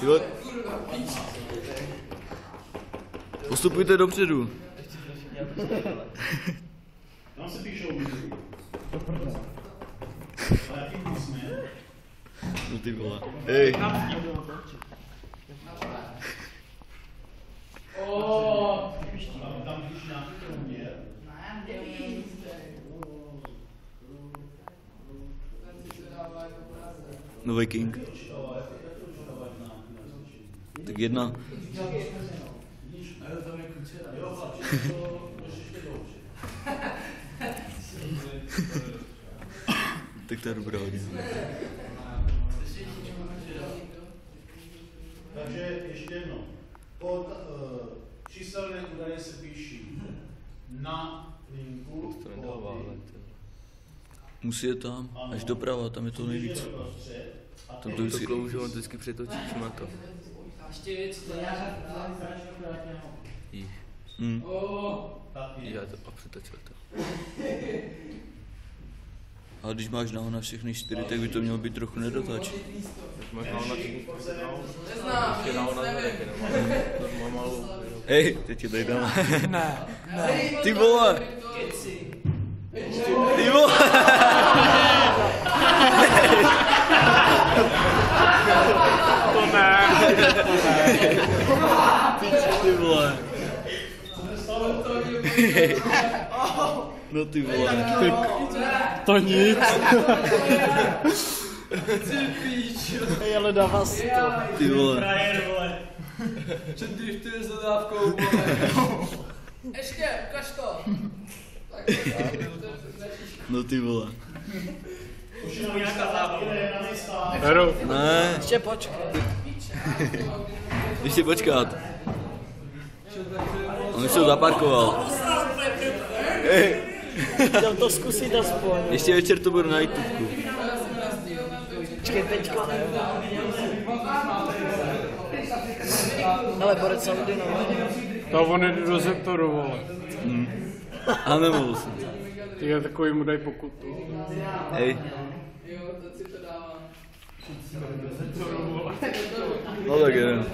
Jo. Postupujte dopředu. Tam se píšou muziku. Ale jaký písmen? No ty vole. Hej. Tam píš nějaký kromě. No Viking. Tak jedna. Tak to je dobrá hodina. Takže ještě jedno. Pod číselné údaje se píší na linku. Musí je tam, až doprava, tam je to nejvíc. Tam to vždycky kloužu, on vždycky přetočí to. Ještě věc, to Jíž. Já to a přetočil to. Ale když máš naho na všechny 4, tak by to mělo být trochu nedotač. Máš naho na všechny 4, neznám, ještě naho na zadek, mám malou. Hej, teď je tady dám. Ne. Ty vole. Ty vole. To ne. Ty vole. No ty vole. To nic. Hej, ale dává si to. Ty vole. Čet driftuje s dodávkou, ještě, ukaž to. No ty vole. Už je nějaká zábava. Beru. Ne. Ještě počkej. Ještě počkat. On už to zaparkoval. Hej. Chtěl to zkusit aspoň. Ještě večer to bude na YouTubeku. Počkej, teďka ne. Ale borec Saudy, no. To on jde do Zeptoru, vole. A nemohl jsem. Ty takový mu daj pokutu. Hej. Jo, teď si to dávám. No tak jeden.